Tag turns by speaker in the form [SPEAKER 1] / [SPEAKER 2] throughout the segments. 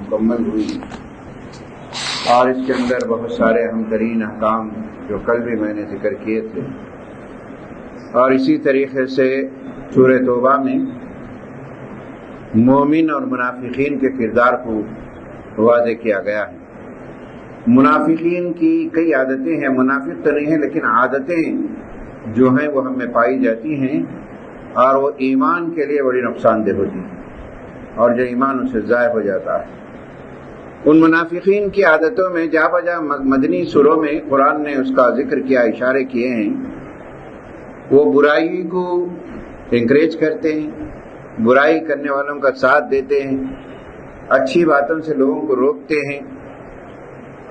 [SPEAKER 1] مکمل ہوئی اور اس کے اندر بہت سارے اہم ترین احکام جو کل بھی میں نے ذکر کیے تھے، اور اسی طریقے سے سورہ توبہ میں مومن اور منافقین کے کردار کو واضح کیا گیا ہے۔ منافقین کی کئی عادتیں ہیں، منافق تو نہیں ہیں لیکن عادتیں جو ہیں وہ ہم میں پائی جاتی ہیں، اور وہ ایمان کے لیے بڑی نقصان دہ ہوتی ہے، اور جو ایمان اسے ضائع ہو جاتا ہے۔ ان منافقین کی عادتوں میں جا بجا مدنی سوروں میں قرآن نے اس کا ذکر کیا، اشارے کیے ہیں۔ وہ برائی کو انکریج کرتے ہیں، برائی کرنے والوں کا ساتھ دیتے ہیں، اچھی باتوں سے لوگوں کو روکتے ہیں،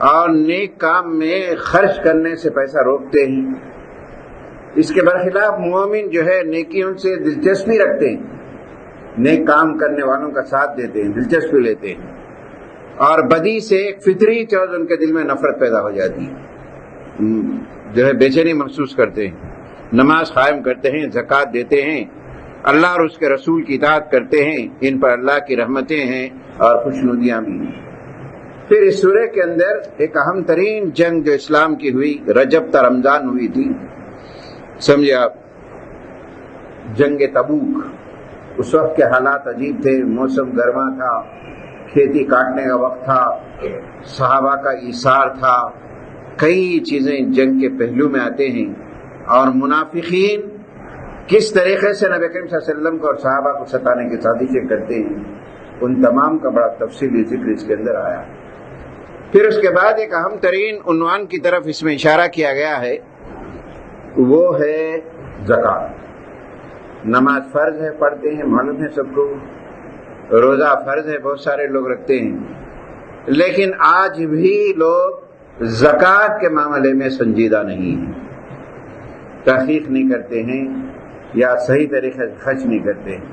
[SPEAKER 1] اور نیک کام میں خرچ کرنے سے پیسہ روکتے ہیں۔ اس کے برخلاف مومن جو ہے نیکیوں سے دلچسپی رکھتے ہیں، نیک کام کرنے والوں کا ساتھ دیتے ہیں، دلچسپی لیتے ہیں، اور بدی سے ایک فطری چوز ان کے دل میں نفرت پیدا ہو جاتی ہے، جو ہے بے چینی محسوس کرتے ہیں، نماز قائم کرتے ہیں، زکوٰۃ دیتے ہیں، اللہ اور اس کے رسول کی اطاعت کرتے ہیں، ان پر اللہ کی رحمتیں ہیں اور خوشنودیاں بھی ہیں۔ پھر اس سورہ کے اندر ایک اہم ترین جنگ جو اسلام کی ہوئی، رجب تا رمضان ہوئی تھی، سمجھے آپ، جنگ تبوک۔ اس وقت کے حالات عجیب تھے، موسم گرما تھا، کھیتی کاٹنے کا وقت تھا، صحابہ کا ایثار تھا، کئی چیزیں جنگ کے پہلو میں آتے ہیں، اور منافقین کس طریقے سے نبی کریم صلی اللہ علیہ وسلم کو اور صحابہ کو ستانے کی سازشیں کرتے ہیں، ان تمام کا بڑا تفصیلی ذکر اس کے اندر آیا۔ پھر اس کے بعد ایک اہم ترین عنوان کی طرف اس میں اشارہ کیا گیا ہے، وہ ہے زکوٰۃ۔ نماز فرض ہے، پڑھتے ہیں، معلوم ہے سب کو، روزہ فرض ہے، بہت سارے لوگ رکھتے ہیں، لیکن آج بھی لوگ زکوٰۃ کے معاملے میں سنجیدہ نہیں ہیں، تحقیق نہیں کرتے ہیں یا صحیح طریقے سے خرچ نہیں کرتے ہیں۔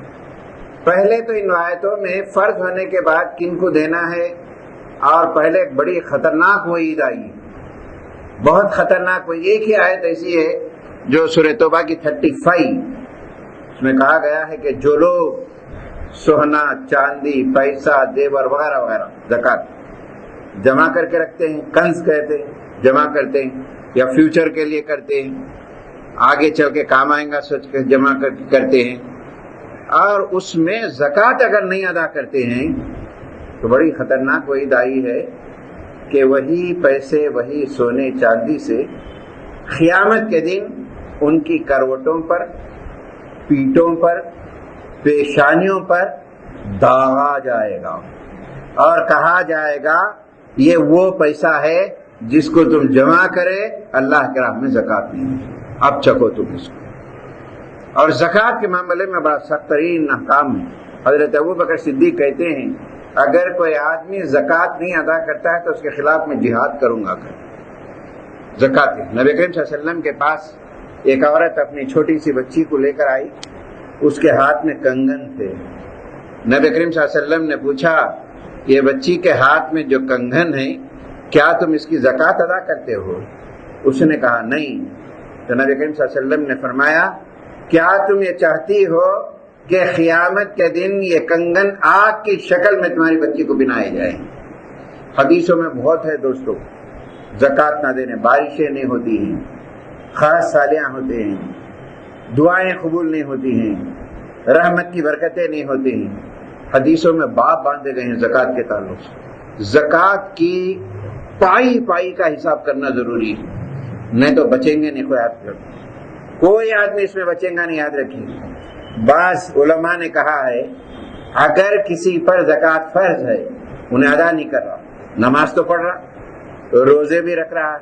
[SPEAKER 1] پہلے تو ان آیتوں میں فرض ہونے کے بعد کن کو دینا ہے، اور پہلے ایک بڑی خطرناک وعید آئی، بہت خطرناک وعید۔ ایک ہی آیت ایسی ہے جو سورہ توبہ کی 35، اس میں کہا گیا ہے کہ جو لوگ سونا، چاندی، پیسہ، زیور وغیرہ وغیرہ زکوٰۃ جمع کر کے رکھتے ہیں، کنز کہتے ہیں، جمع کرتے ہیں، یا فیوچر کے لیے کرتے ہیں، آگے چل کے کام آئیں گا سوچ کے جمع کرتے ہیں، اور اس میں زکوٰۃ اگر نہیں ادا کرتے ہیں تو بڑی خطرناک وعید آئی ہے کہ وہی پیسے، وہی سونے چاندی سے قیامت کے دن ان کی کروٹوں پر، پیٹوں پر، پیشانیوں پر داغا جائے گا، اور کہا جائے گا یہ وہ پیسہ ہے جس کو تم جمع کرے اللہ کے راہ میں زکوٰۃ نہیں، اب چکو تم اس کو۔ اور زکوٰۃ کے معاملے میں بڑا سخت ترین احکام ہے۔ حضرت ابوبکر صدیق کہتے ہیں اگر کوئی آدمی زکوٰۃ نہیں ادا کرتا ہے تو اس کے خلاف میں جہاد کروں گا۔ زکوٰۃ، نبی کریم صلی اللہ علیہ وسلم کے پاس ایک عورت اپنی چھوٹی سی بچی کو لے کر آئی، اس کے ہاتھ میں کنگن تھے۔ نبی کریم صلی اللہ علیہ وسلم نے پوچھا یہ بچی کے ہاتھ میں جو کنگن ہے کیا تم اس کی زکوٰۃ ادا کرتے ہو؟ اس نے کہا نہیں۔ تو نبی کریم صلی اللہ علیہ وسلم نے فرمایا کیا تم یہ چاہتی ہو کہ قیامت کے دن یہ کنگن آگ کی شکل میں تمہاری بچی کو پہنائے جائیں؟ حدیثوں میں بہت ہے دوستو، زکوٰۃ نہ دینے بارشیں نہیں ہوتی ہیں، خاص سالیاں ہوتے ہیں، دعائیں قبول نہیں ہوتی ہیں، رحمت کی برکتیں نہیں ہوتی ہیں۔ حدیثوں میں باب باندھے گئے ہیں زکوٰۃ کے تعلق سے۔ زکوٰۃ کی پائی پائی کا حساب کرنا ضروری ہے، نہیں تو بچیں گے نہیں۔ کوئی آدمی اس میں بچیں گا نہیں، یاد رکھیے۔ بعض علماء نے کہا ہے اگر کسی پر زکوٰۃ فرض ہے، انہیں ادا نہیں کر رہا، نماز تو پڑھ رہا، روزے بھی رکھ رہا،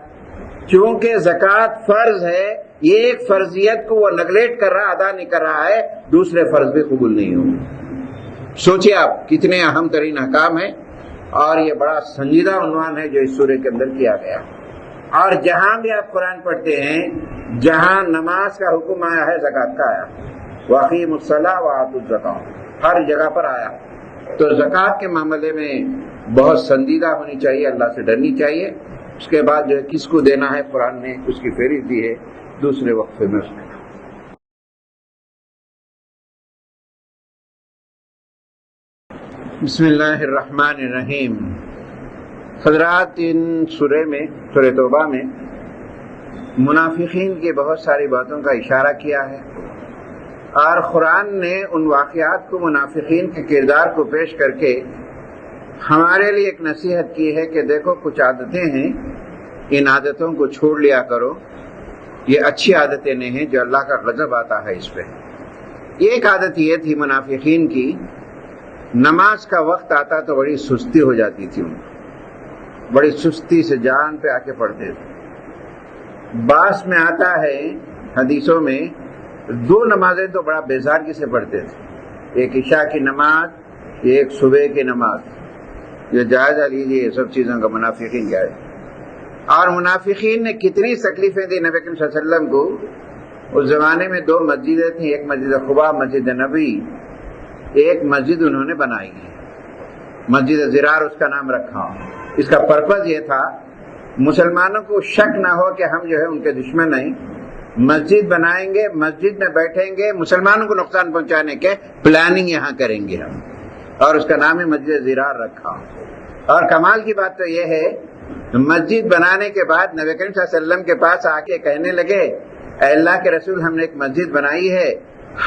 [SPEAKER 1] چونکہ زکوٰۃ فرض ہے، یہ ایک فرضیت کو وہ نگلیکٹ کر رہا، ادا نہیں کر رہا ہے، دوسرے فرض بھی قبول نہیں ہوں گے۔ سوچئے آپ کتنے اہم ترین احکام ہیں، اور یہ بڑا سنجیدہ عنوان ہے جو اس سورہ کے اندر کیا گیا۔ اور جہاں بھی آپ قرآن پڑھتے ہیں، جہاں نماز کا حکم آیا ہے زکوٰۃ کا آیا، وَأَقِیمُوا الصَّلَاةَ وَآتُوا الزَّکَاةَ، ہر جگہ پر آیا۔ تو زکوٰۃ کے معاملے میں بہت سنجیدہ ہونی چاہیے، اللہ سے ڈرنی چاہیے، اس کے بعد جو ہے کس کو دینا ہے قرآن نے اس کی فہرست دی ہے دوسرے وقفے میں اس میں. بسم اللہ الرحمن الرحیم. حضرات ان سورہ میں، سورہ توبہ میں منافقین کی بہت ساری باتوں کا اشارہ کیا ہے، اور قرآن نے ان واقعات کو، منافقین کے کردار کو پیش کر کے ہمارے لیے ایک نصیحت کی ہے کہ دیکھو کچھ عادتیں ہیں، ان عادتوں کو چھوڑ لیا کرو، یہ اچھی عادتیں نہیں ہیں جو اللہ کا غضب آتا ہے اس پہ. ایک عادت یہ تھی منافقین کی، نماز کا وقت آتا تو بڑی سستی ہو جاتی تھی، ان کو بڑی سستی سے جان پہ آ کے پڑھتے تھے. بعض میں آتا ہے حدیثوں میں 2 نمازیں تو بڑا بیزارگی سے پڑھتے تھے، ایک عشاء کی نماز، ایک صبح کی نماز. یہ جائزہ لیجیے سب چیزوں کا منافقین کیا ہے. اور منافقین نے کتنی تکلیفیں دی نبی کریم صلی اللہ علیہ وسلم کو. اس زمانے میں 2 مسجدیں تھیں، ایک مسجد قباء، مسجد نبی، ایک مسجد انہوں نے بنائی ہے، مسجد زرار اس کا نام رکھا. اس کا پرپز یہ تھا مسلمانوں کو شک نہ ہو کہ ہم جو ہے ان کے دشمن ہیں، مسجد بنائیں گے، مسجد میں بیٹھیں گے، مسلمانوں کو نقصان پہنچانے کے پلاننگ یہاں کریں گے ہم، اور اس کا نام ہے مسجد زرار رکھا. اور کمال کی بات تو یہ ہے مسجد بنانے کے بعد نبی کریم صلی اللہ علیہ وسلم کے پاس آ کے کہنے لگے اے اللہ کے رسول ہم نے ایک مسجد بنائی ہے،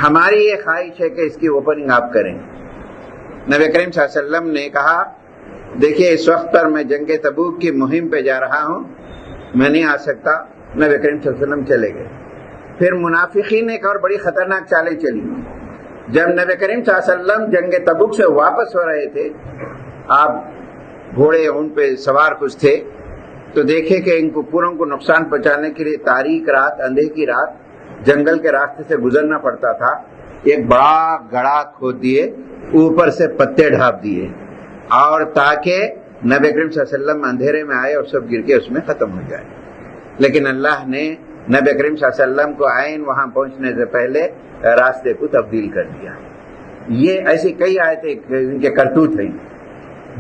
[SPEAKER 1] ہماری یہ خواہش ہے کہ اس کی اوپننگ آپ کریں. نبی کریم صلی اللہ علیہ وسلم نے کہا دیکھیے اس وقت پر میں جنگ تبوک کی مہم پہ جا رہا ہوں، میں نہیں آ سکتا. نبی کریم صلی اللہ علیہ وسلم چلے گئے. پھر منافقین نے ایک اور بڑی خطرناک چالیں چلی. جب نبی کریم صلی اللہ علیہ وسلم جنگ تبوک سے واپس ہو رہے تھے، آپ گھوڑے ان پہ سوار کچھ تھے، تو دیکھے کہ ان کو پوروں کو نقصان پہنچانے کے لیے تاریک رات، اندھے کی رات جنگل کے راستے سے گزرنا پڑتا تھا. ایک بڑا گڑھا کھود دیے، اوپر سے پتے ڈھانپ دیے، اور تاکہ نبی کریم صلی اللہ علیہ وسلم اندھیرے میں آئے اور سب گر کے اس میں ختم ہو جائے. لیکن اللہ نے نبی کریم صلی اللہ علیہ وسلم کو عین وہاں پہنچنے سے پہلے راستے کو تبدیل کر دیا. یہ ایسی کئی آیتیں ان کے کرتوت ہیں.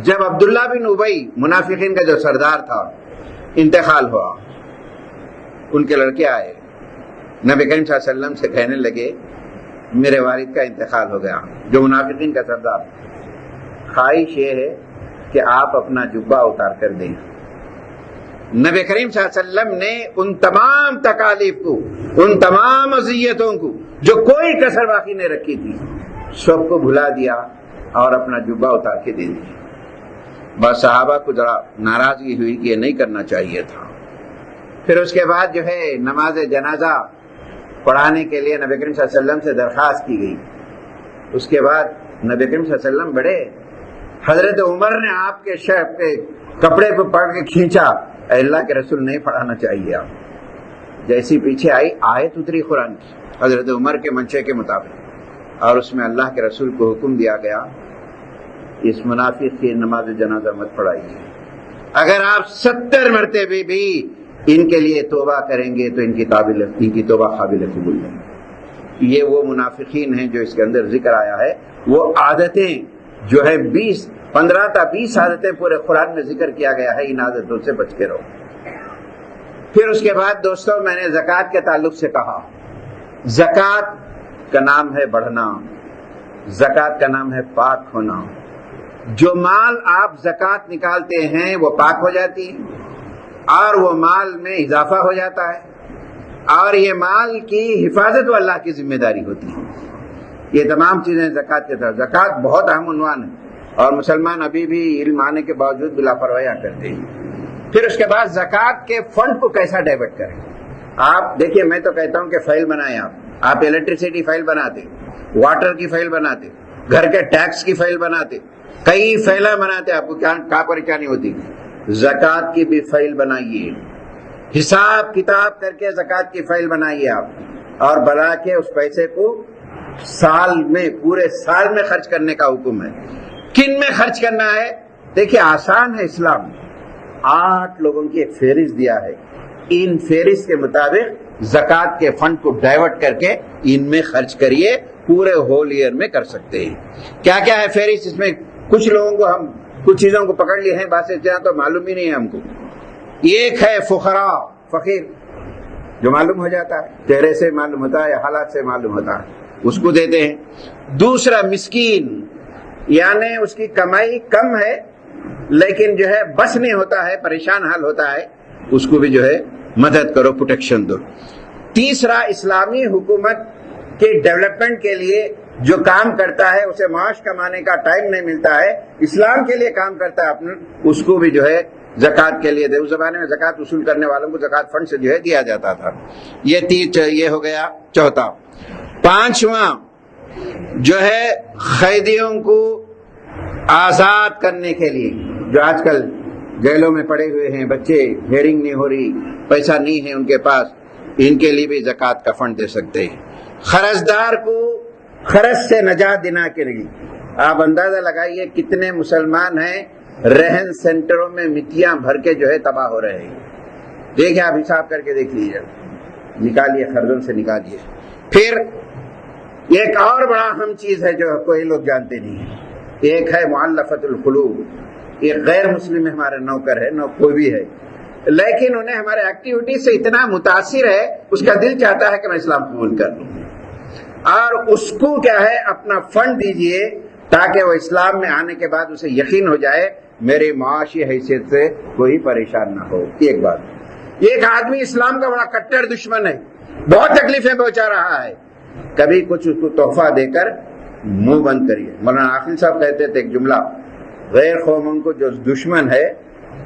[SPEAKER 1] جب عبداللہ بن ابی منافقین کا جو سردار تھا انتقال ہوا، ان کے لڑکے آئے نبی کریم صلی اللہ علیہ وسلم سے کہنے لگے میرے والد کا انتقال ہو گیا، جو منافقین کا سردار. خواہش یہ ہے کہ آپ اپنا جبہ اتار کر دیں. نبی کریم صلی اللہ علیہ وسلم نے ان تمام تکالیف کو، ان تمام اذیتوں کو جو کوئی کسر باقی نہیں رکھی تھی، سب کو بھلا دیا اور اپنا جبہ اتار کے دے دیا. بس صحابہ کو ذرا ناراضگی ہوئی کہ یہ نہیں کرنا چاہیے تھا. پھر اس کے بعد جو ہے نماز جنازہ پڑھانے کے لیے نبی کریم صلی اللہ علیہ وسلم سے درخواست کی گئی. اس کے بعد نبی کریم صلی اللہ علیہ وسلم بڑے، حضرت عمر نے آپ کے شرف کے کپڑے کو پکڑ کے کھینچا، اے اللہ کے رسول نہیں پڑھانا چاہیے آپ. جیسی پیچھے آئی آیت اتری قرآن کی حضرت عمر کے منشے کے مطابق، اور اس میں اللہ کے رسول کو حکم دیا گیا اس منافق کی نماز جنازہ مت پڑھائیے. اگر آپ 70 مرتبہ بھی ان کے لیے توبہ کریں گے تو ان کی توبہ قابل قبول نہیں. یہ وہ منافقین ہیں جو اس کے اندر ذکر آیا ہے. وہ عادتیں جو ہے 15 تا 20 عادتیں پورے قرآن میں ذکر کیا گیا ہے، ان عادتوں سے بچ کے رہو. پھر اس کے بعد دوستوں میں نے زکوٰۃ کے تعلق سے کہا، زکوٰۃ کا نام ہے بڑھنا، زکوٰۃ کا نام ہے پاک ہونا. جو مال آپ زکوٰۃ نکالتے ہیں وہ پاک ہو جاتی ہے، اور وہ مال میں اضافہ ہو جاتا ہے، اور یہ مال کی حفاظت اللہ کی ذمہ داری ہوتی ہے. یہ تمام چیزیں زکوٰۃ کے تحت. زکوٰۃ بہت اہم عنوان ہے، اور مسلمان ابھی بھی علم آنے کے باوجود بلاپرواہیاں کرتے ہیں. پھر اس کے بعد زکوٰۃ کے فنڈ کو کیسا ڈائیورٹ کریں. آپ دیکھیے، میں تو کہتا ہوں کہ فائل بنائیں. آپ الیکٹریسٹی فائل بناتے، واٹر کی فائل بناتے، گھر کے ٹیکس کی فائل بناتے، کئی فائلیں بناتے، آپ کو کیا پریشانی ہوتی. زکوٰۃ کی بھی فائل بنائیے، حساب کتاب کر کے زکوٰۃ کی فائل بنائیے آپ، اور بنا کے اس پیسے کو سال میں، پورے سال میں خرچ کرنے کا حکم ہے. کن میں خرچ کرنا ہے؟ دیکھیے آسان ہے. اسلام 8 لوگوں کی ایک فہرست دیا ہے، ان فہرست کے مطابق زکوٰۃ کے فنڈ کو ڈائیورٹ کر کے ان میں خرچ کریے. پورے ہول ایئر میں کر سکتے ہیں. کیا کیا ہے فہرست؟ اس میں کچھ لوگوں کو ہم کچھ چیزوں کو پکڑ لیے ہیں، بات سے تو معلوم ہی نہیں ہے ہم کو. ایک ہے فقراء، فقیر، جو معلوم ہو جاتا ہے، چہرے سے معلوم ہوتا ہے، حالات سے معلوم ہوتا ہے، اس کو دیتے ہیں۔ دوسرا مسکین، یعنی اس کی کمائی کم ہے لیکن جو ہے بس نہیں ہوتا ہے، پریشان حال ہوتا ہے، اس کو بھی جو ہے مدد کرو، پروٹیکشن دو۔ تیسرا، اسلامی حکومت کے ڈیولپمنٹ کے لیے جو کام کرتا ہے، اسے معاش کمانے کا ٹائم نہیں ملتا ہے، اسلام کے لیے کام کرتا ہے اپنا، اس کو بھی جو ہے زکوٰۃ کے لیے دے۔ اس زمانے میں زکوٰۃ وصول کرنے والوں کو زکوٰۃ فنڈ سے جو ہے دیا جاتا تھا۔ یہ ہو گیا چوتھا۔ پانچواں جو ہے قیدیوں کو آزاد کرنے کے لیے، جو آج کل جیلوں میں پڑے ہوئے ہیں بچے، ہیئرنگ نہیں ہو رہی، پیسہ نہیں ہے ان کے پاس، ان کے لیے بھی زکوٰۃ کا فنڈ دے سکتے ہیں۔ قرضدار کو قرض سے نجات دینا کے لیے، آپ اندازہ لگائیے کتنے مسلمان ہیں رہن سینٹروں میں مٹیاں بھر کے جو ہے تباہ ہو رہے ہیں۔ دیکھیں، آپ حساب کر کے دیکھ لیجیے، نکالیے، قرضوں سے نکالیے۔ پھر ایک اور بڑا اہم چیز ہے جو کوئی لوگ جانتے نہیں ہیں، ایک ہے مؤلفۃ القلوب۔ ایک غیر مسلم ہمارے نوکر ہے، کوئی بھی ہے، لیکن انہیں ہمارے ایکٹیویٹی سے اتنا متاثر ہے، اس کا دل چاہتا ہے کہ میں اسلام قبول کر لوں، اور اس کو کیا ہے اپنا فنڈ دیجئے تاکہ وہ اسلام میں آنے کے بعد اسے یقین ہو جائے میری معاشی حیثیت سے کوئی پریشان نہ ہو۔ ایک بات، ایک آدمی اسلام کا بڑا کٹر دشمن ہے، بہت تکلیفیں پہنچا رہا ہے، کبھی کچھ اس کو تحفہ دے کر منہ بند کریے۔ مولانا عاقل صاحب کہتے تھے ایک جملہ، غیر قوموں کو جو دشمن ہے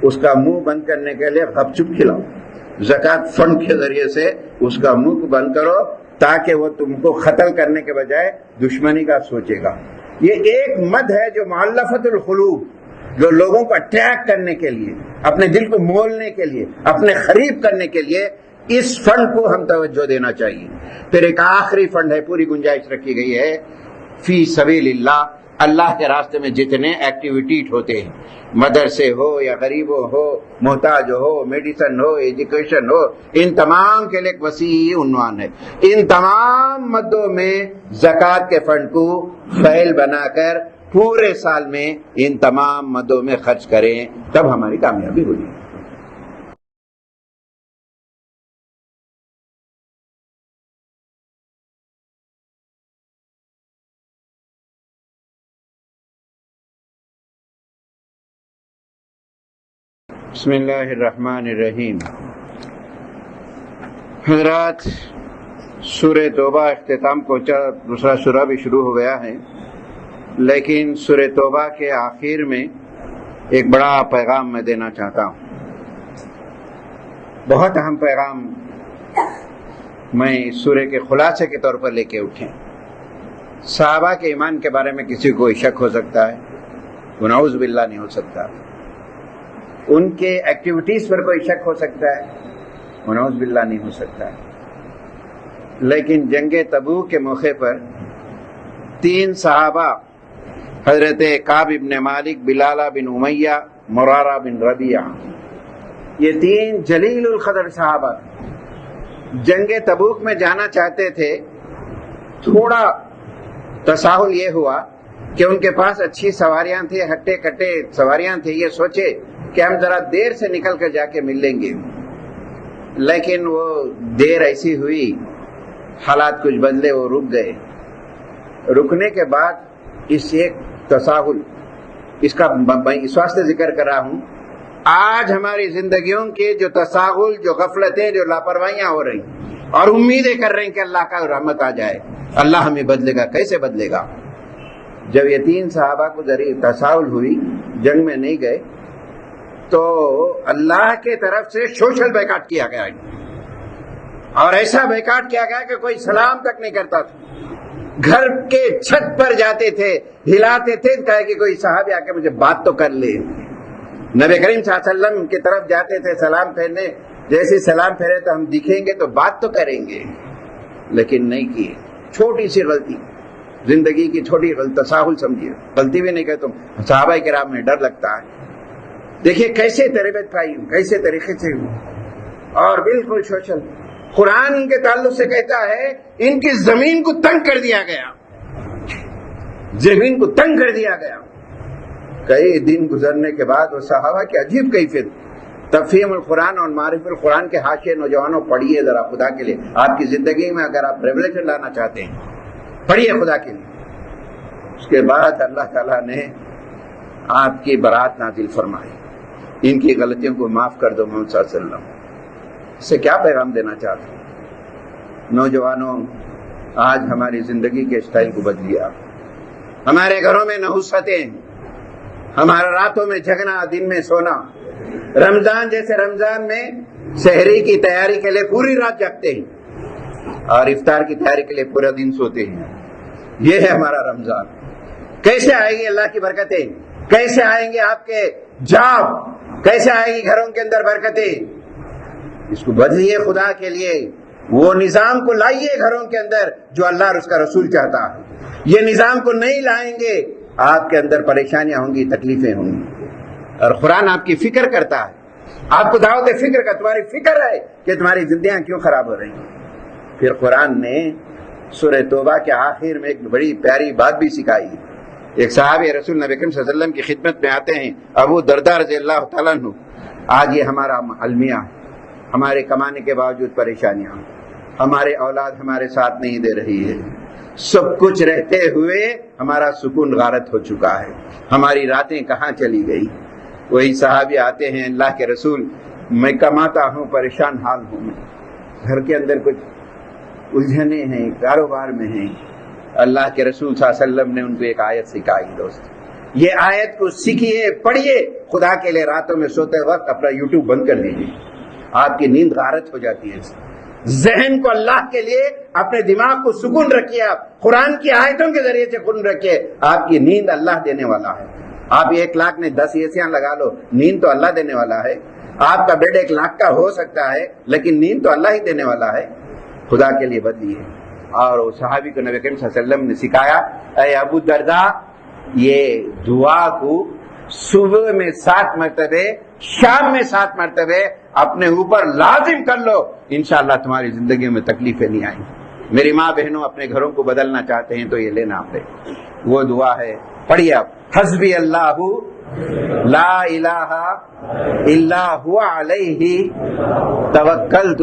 [SPEAKER 1] اس کا منہ بند کرنے کے لیے گپ چپ کھلاؤ، زکوٰۃ فنڈ کے ذریعے سے اس کا منہ بند کرو تاکہ وہ تم کو قتل کرنے کے بجائے دشمنی کا سوچے گا۔ یہ ایک مد ہے جو مؤلفۃ القلوب، جو لوگوں کو اٹریکٹ کرنے کے لیے، اپنے دل کو مولنے کے لیے، اپنے قریب کرنے کے لیے اس فنڈ کو ہم توجہ دینا چاہیے۔ پھر ایک آخری فنڈ ہے، پوری گنجائش رکھی گئی ہے، فی سبیل اللہ، اللہ کے راستے میں جتنے ایکٹیویٹی ہوتے ہیں، مدرسے ہو یا غریبوں ہو، محتاج ہو، میڈیسن ہو، ایجوکیشن ہو، ان تمام کے لیے ایک وسیع عنوان ہے۔ ان تمام مدوں میں زکوٰۃ کے فنڈ کو فعال بنا کر پورے سال میں ان تمام مدوں میں خرچ کریں، تب ہماری کامیابی ہوگی۔ بسم اللہ الرحمن الرحیم۔ حضرات، سورہ توبہ اختتام کو دوسرا سورہ بھی شروع ہو گیا ہے، لیکن سورہ توبہ کے آخر میں ایک بڑا پیغام میں دینا چاہتا ہوں، بہت اہم پیغام میں اس سورہ کے خلاصے کے طور پر لے کے اٹھے۔ صحابہ کے ایمان کے بارے میں کسی کو شک ہو سکتا ہے، ونعوذ باللہ نہیں ہو سکتا، ان کے ایکٹیویٹیز پر کوئی شک ہو سکتا ہے، ونعوذ باللہ نہیں ہو سکتا ہے، لیکن جنگ تبوک کے موقع پر 3 صحابہ، حضرت کعب بن مالک، بلال بن امیہ، مرارہ بن ربیعہ، یہ 3 جلیل القدر صحابہ جنگ تبوک میں جانا چاہتے تھے۔ تھوڑا تساہل یہ ہوا کہ ان کے پاس اچھی سواریاں تھیں، ہٹے کٹے سواریاں تھیں، یہ سوچے کہ ہم ذرا دیر سے نکل کر جا کے مل لیں گے، لیکن وہ دیر ایسی ہوئی، حالات کچھ بدلے، وہ رک گئے۔ رکنے کے بعد اس ایک تساہل، اس کا میں اس واسطے ذکر کر رہا ہوں، آج ہماری زندگیوں کے جو تساہل، جو غفلتیں، جو لاپرواہیاں ہو رہی اور امیدیں کر رہے ہیں کہ اللہ کا رحمت آ جائے، اللہ ہمیں بدلے گا، کیسے بدلے گا؟ جب یہ 3 صحابہ کو ذریعہ تساہل ہوئی، جنگ میں نہیں گئے، تو اللہ کے طرف سے سوشل بیکاٹ کیا گیا، اور ایسا بیکاٹ کیا گیا کہ کوئی سلام تک نہیں کرتا تھا، گھر کے چھت پر جاتے تھے، ہلاتے تھے، کہا کہ کوئی صحابی آ کے مجھے بات تو کر لے۔ نبی کریم صلی اللہ علیہ وسلم کی طرف جاتے تھے سلام پھیرنے، جیسے سلام پھیرے تو ہم دکھیں گے تو بات تو کریں گے، لیکن نہیں کیے۔ چھوٹی سی غلطی، زندگی کی چھوٹی غلطی، تساہل سمجھیے، غلطی بھی نہیں کہ تم صحابہ کرام میں ڈر لگتا ہے۔ دیکھیے کیسے تربیت پائی، کیسے طریقے سے، اور بالکل سوشل۔ قرآن ان کے تعلق سے کہتا ہے ان کی زمین کو تنگ کر دیا گیا، زمین کو تنگ کر دیا گیا۔ کئی دن گزرنے کے بعد وہ صحابہ کی عجیب کیفیت، تفہیم القرآن اور معرفت القرآن کے حاشیے نوجوانوں پڑھیے ذرا خدا کے لیے. آپ کی زندگی میں اگر آپ ریولیشن لانا چاہتے ہیں پڑھیے خدا کے لیے. اس کے بعد اللہ تعالیٰ نے آپ کی برات نازل فرمائی. ان کی غلطیوں کو معاف کر دو محمد صلی اللہ علیہ وسلم. اس سے کیا پیغام دینا چاہتے ہیں؟ نوجوانوں، آج ہماری زندگی کے اسٹائل کو بدلیا. ہمارے گھروں میں نحوستیں، ہمارا راتوں میں جگنا، دن میں سونا. رمضان جیسے رمضان میں سحری کی تیاری کے لیے پوری رات جاگتے ہیں اور افطار کی تیاری کے لیے پورا دن سوتے ہیں. یہ ہے ہمارا رمضان. کیسے آئے گی اللہ کی برکتیں؟ کیسے آئیں گے آپ کے جاب؟ کیسے آئے گی گھروں کے اندر برکتیں؟ اس کو بدلیے خدا کے لیے. وہ نظام کو لائیے گھروں کے اندر جو اللہ اور اس کا رسول چاہتا ہے. یہ نظام کو نہیں لائیں گے آپ کے اندر پریشانیاں ہوں گی، تکلیفیں ہوں گی. اور قرآن آپ کی فکر کرتا ہے، آپ کو دعوت فکر کا، تمہاری فکر ہے کہ تمہاری زندگیاں کیوں خراب ہو رہی ہیں. پھر قرآن نے سورہ توبہ کے آخر میں ایک بڑی پیاری بات بھی سکھائی. ایک صحابی رسول نبی کریم صلی اللہ علیہ وسلم کی خدمت میں آتے ہیں، ابو درداء رضی اللہ تعالیٰ عنہ. آج یہ ہمارا المیہ، ہمارے کمانے کے باوجود پریشانیاں، ہمارے اولاد ہمارے ساتھ نہیں دے رہی ہے، سب کچھ رہتے ہوئے ہمارا سکون غارت ہو چکا ہے، ہماری راتیں کہاں چلی گئی. وہی صحابی آتے ہیں، اللہ کے رسول میں کماتا ہوں، پریشان حال ہوں، میں گھر کے اندر کچھ الجھنے ہیں، کاروبار میں ہیں. اللہ کے رسول صلی اللہ علیہ وسلم نے ان کو ایک آیت سکھائی. دوست، یہ آیت کو سیکھیے، پڑھیے خدا کے لیے. راتوں میں سوتے وقت اپنا یوٹیوب بند کر دیجیے، آپ کی نیند غارت ہو جاتی ہے. ذہن کو اللہ کے لیے، اپنے دماغ کو سکون رکھیے. آپ قرآن کی آیتوں کے ذریعے سے سکون رکھیے. آپ کی نیند اللہ دینے والا ہے. آپ 1 لاکھ میں 10 ایسیاں لگا لو، نیند تو اللہ دینے والا ہے. آپ کا بیڈ 1 لاکھ کا ہو سکتا ہے لیکن نیند تو اللہ ہی دینے والا ہے. خدا کے لیے بدلیے. اور وہ صحابی کو نبی کریم صلی اللہ علیہ وسلم نے سکھایا، اے ابو درداء، یہ دعا کو صبح میں 7 مرتبہ، شام میں 7 مرتبہ اپنے اوپر لازم کر لو، انشاءاللہ تمہاری زندگی میں تکلیفیں نہیں آئیں. میری ماں بہنوں اپنے گھروں کو بدلنا چاہتے ہیں تو یہ لینا آپ نے. وہ دعا ہے، پڑھیے آپ. حسبی اللہ لا الہ الا هو علیہ توکلت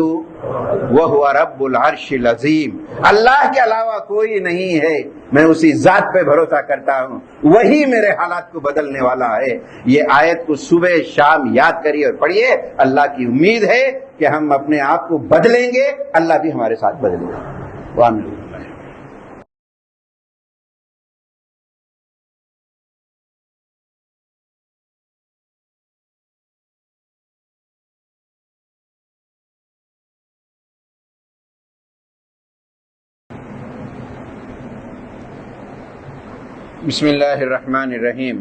[SPEAKER 1] وہو رب العرش العظیم. اللہ کے علاوہ کوئی نہیں ہے، میں اسی ذات پہ بھروسہ کرتا ہوں، وہی میرے حالات کو بدلنے والا ہے. یہ آیت کو صبح شام یاد کریے اور پڑھیے. اللہ کی امید ہے کہ ہم اپنے آپ کو بدلیں گے، اللہ بھی ہمارے ساتھ بدلے گا. آمین. بسم اللہ الرحمن الرحیم.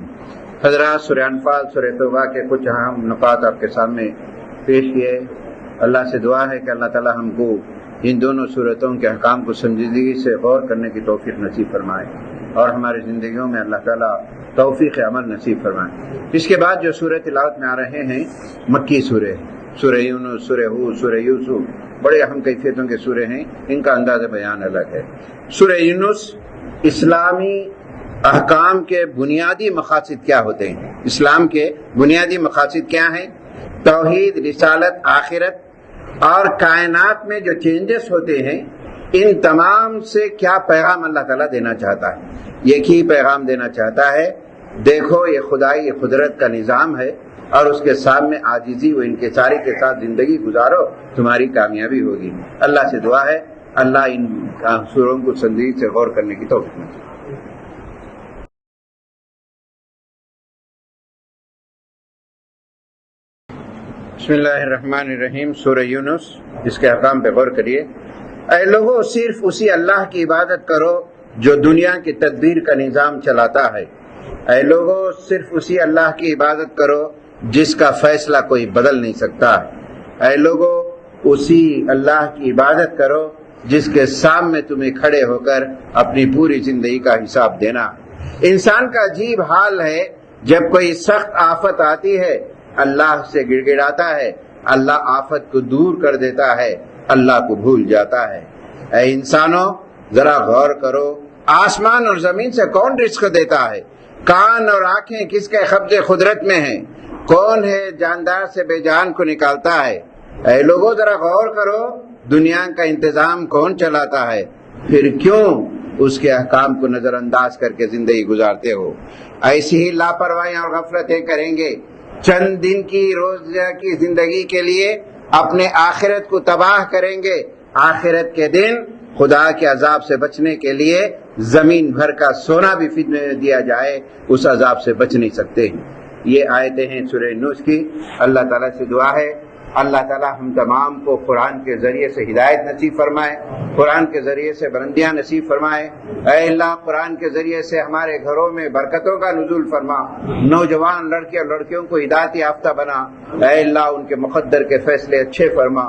[SPEAKER 1] حضرات، سورہ انفال، سورہ توبہ کے کچھ اہم نکات آپ کے سامنے پیش کیے. اللہ سے دعا ہے کہ اللہ تعالی ہم کو ان دونوں صورتوں کے احکام کو سنجیدگی سے غور کرنے کی توفیق نصیب فرمائے اور ہماری زندگیوں میں اللہ تعالی توفیق عمل نصیب فرمائے. اس کے بعد جو سورہ تلاوت میں آ رہے ہیں مکی سورہ، سورہ یونس، سورہ ہود، سورہ یوسف، بڑے اہم کیفیتوں کے سورے ہیں. ان کا انداز بیان الگ ہے. سورہ یونس اسلامی احکام کے بنیادی مقاصد کیا ہوتے ہیں؟ اسلام کے بنیادی مقاصد کیا ہیں؟ توحید، رسالت، آخرت اور کائنات میں جو چینجز ہوتے ہیں، ان تمام سے کیا پیغام اللہ تعالیٰ دینا چاہتا ہے؟ ایک ہی پیغام دینا چاہتا ہے، دیکھو یہ خدائی قدرت کا نظام ہے اور اس کے سامنے عاجزی و انکساری کے ساتھ زندگی گزارو، تمہاری کامیابی ہوگی. اللہ سے دعا ہے اللہ ان سوروں کو سنجیدگی سے غور کرنے کی توفیق دے. بسم اللہ الرحمن الرحیم. سورہ یونس، اس کے احکام پہ غور کریے. اے لوگو، صرف اسی اللہ کی عبادت کرو جو دنیا کی تدبیر کا نظام چلاتا ہے. اے لوگو، صرف اسی اللہ کی عبادت کرو جس کا فیصلہ کوئی بدل نہیں سکتا. اے لوگو، اسی اللہ کی عبادت کرو جس کے سامنے تمہیں کھڑے ہو کر اپنی پوری زندگی کا حساب دینا. انسان کا عجیب حال ہے، جب کوئی سخت آفت آتی ہے اللہ سے گڑ گڑاتا ہے، اللہ آفت کو دور کر دیتا ہے، اللہ کو بھول جاتا ہے. اے انسانوں، ذرا غور کرو، آسمان اور زمین سے کون رزق دیتا ہے؟ کان اور آنکھیں کس کے قبضے قدرت میں ہیں؟ کون ہے جاندار سے بے جان کو نکالتا ہے؟ اے لوگوں ذرا غور کرو، دنیا کا انتظام کون چلاتا ہے؟ پھر کیوں اس کے احکام کو نظر انداز کر کے زندگی گزارتے ہو؟ ایسی ہی لاپرواہیاں اور غفلتیں کریں گے، چند دن کی روزہ کی زندگی کے لیے اپنے آخرت کو تباہ کریں گے۔ آخرت کے دن خدا کے عذاب سے بچنے کے لیے زمین بھر کا سونا بھی فدیہ دیا جائے، اس عذاب سے بچ نہیں سکتے۔ یہ آیتیں ہیں سورہ نوح کی۔ اللہ تعالیٰ سے دعا ہے اللہ تعالیٰ ہم تمام کو قرآن کے ذریعے سے ہدایت نصیب فرمائے، قرآن کے ذریعے سے بلندیاں نصیب فرمائے۔ اے اللہ قرآن کے ذریعے سے ہمارے گھروں میں برکتوں کا نزول فرما، نوجوان لڑکے اور لڑکیوں کو ہدایت یافتہ بنا۔ اے اللہ ان کے مقدر کے فیصلے اچھے فرما۔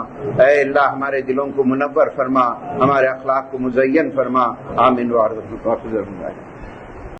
[SPEAKER 1] اے اللہ ہمارے دلوں کو منور فرما، ہمارے اخلاق کو مزین فرما۔ آمین وعرض